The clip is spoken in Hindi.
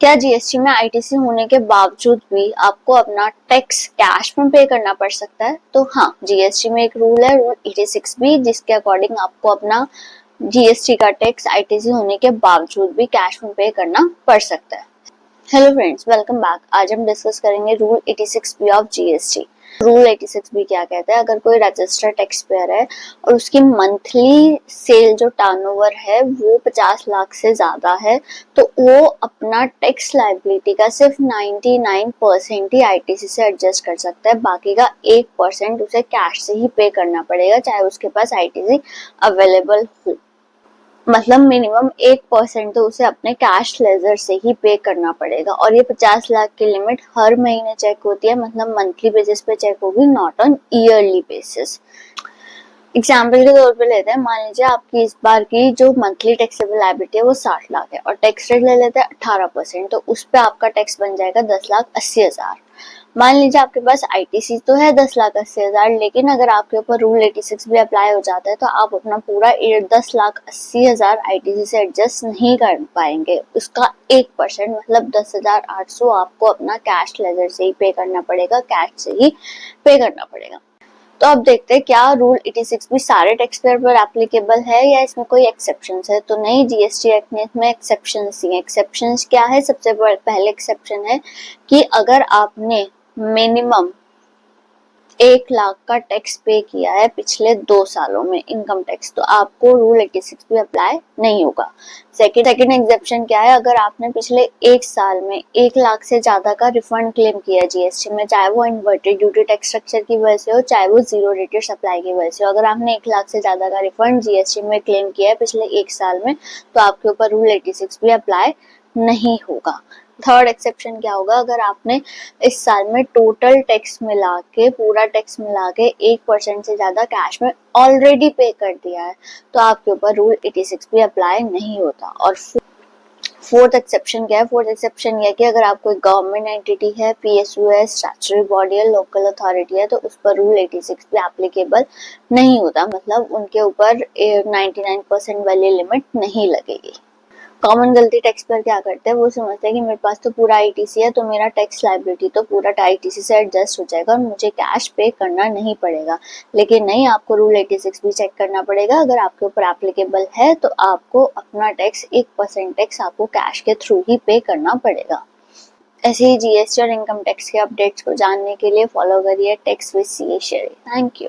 क्या जीएसटी में आईटीसी होने के बावजूद भी आपको अपना टैक्स कैश में पे करना पड़ सकता है? तो हाँ, जीएसटी में एक रूल है, रूल 86 बी, जिसके अकॉर्डिंग आपको अपना जीएसटी का टैक्स आईटीसी होने के बावजूद भी कैश में पे करना पड़ सकता है। Hello friends, welcome back. आज हम डिस्कस करेंगे rule 86 B of GST. Rule 86 B क्या कहता है? अगर कोई रजिस्टर्ड टैक्स पेयर है और उसकी मंथली सेल जो टर्नओवर है वो 50 लाख से ज्यादा है, तो वो अपना टैक्स लायबिलिटी का सिर्फ 99% ही आईटीसी से एडजस्ट कर सकता है। बाकी का 1% उसे कैश से ही पे करना पड़ेगा, चाहे उसके पास आईटीसी अवेलेबल हो। मतलब मिनिमम 1% तो उसे अपने कैश लेजर से ही पे करना पड़ेगा। और ये 50 लाख की लिमिट हर महीने चेक होती है, मतलब मंथली बेसिस पे चेक होगी, not on yearly basis. Example के तौर पे लेते हैं, मान लीजिए आपकी इस बार की जो मंथली टैक्सेबल लायबिलिटी है वो 60 लाख है और टैक्स रेट ले लेते हैं 18%, तो उस पे आपका टैक्स बन जाएगा 10,80,000। मान लीजिए आपके पास आईटीसी तो है 10,80,000, लेकिन अगर आपके ऊपर रूल 86 भी अप्लाई हो जाता है तो आप अपना पूरा 10,80,000 आईटीसी से एडजस्ट नहीं कर पाएंगे। उसका 1% मतलब 10,800 आपको अपना कैश लेजर से ही पे करना पड़ेगा, कैश से ही पे करना पड़ेगा। तो अब देखते हैं क्या रूल 86 भी सारे टैक्स पेयर पर एप्लीकेबल है या इसमें कोई एक्सेप्शंस है। तो नहीं, जीएसटी एक्ट ने इसमें एक्सेप्शंस दिए। एक्सेप्शंस क्या है? सबसे पहले एक्सेप्शन है कि अगर आपने मिनिमम 1 लाख का टैक्स पे किया है पिछले 2 सालों में इनकम टैक्स, तो आपको रूल 86 भी अप्लाई नहीं होगा। सेकेंड एग्जेप्शन क्या है? अगर आपने पिछले 1 साल में 1 लाख से ज्यादा का रिफंड क्लेम किया जीएसटी में, चाहे वो इन्वर्टेड ड्यूटी टैक्स स्ट्रक्चर की वजह से हो, चाहे वो जीरो रेटेड सप्लाई की वजह से हो, अगर आपने 1 लाख से ज्यादा का रिफंड जीएसटी में क्लेम किया है पिछले 1 साल में, तो आपके ऊपर रूल 86 भी अप्लाई नहीं होगा। थर्ड एक्सेप्शन क्या होगा? अगर आपने इस साल में टोटल टैक्स मिला के, पूरा टैक्स मिला के 1% से ज्यादा कैश में ऑलरेडी पे कर दिया है, तो आपके ऊपर रूल 86 भी अप्लाई नहीं होता। और फोर्थ एक्सेप्शन क्या है? फोर्थ एक्सेप्शन यह कि अगर आप कोई गवर्नमेंट एंटिटी है, पीएसयू है, स्टैट्यूटरी बॉडी है, लोकल अथॉरिटी है, तो उस पर रूल 86 भी एप्लीकेबल नहीं होता। मतलब उनके ऊपर 99% वाली लिमिट नहीं लगेगी। कॉमन गलती टैक्स पेयर क्या करते हैं? वो समझते हैं कि मेरे पास तो पूरा आईटीसी है, तो मेरा टैक्स लायबिलिटी तो पूरा आईटीसी से एडजस्ट हो जाएगा और मुझे कैश पे करना नहीं पड़ेगा। लेकिन नहीं, आपको रूल 86 भी चेक करना पड़ेगा। अगर आपके ऊपर एप्लीकेबल है तो आपको अपना टैक्स 1% टैक्स आपको कैश के थ्रू ही पे करना पड़ेगा। ऐसे ही जीएसटी और इनकम टैक्स के अपडेट्स को जानने के लिए फॉलो करिए tax with CA sharing. Thank you.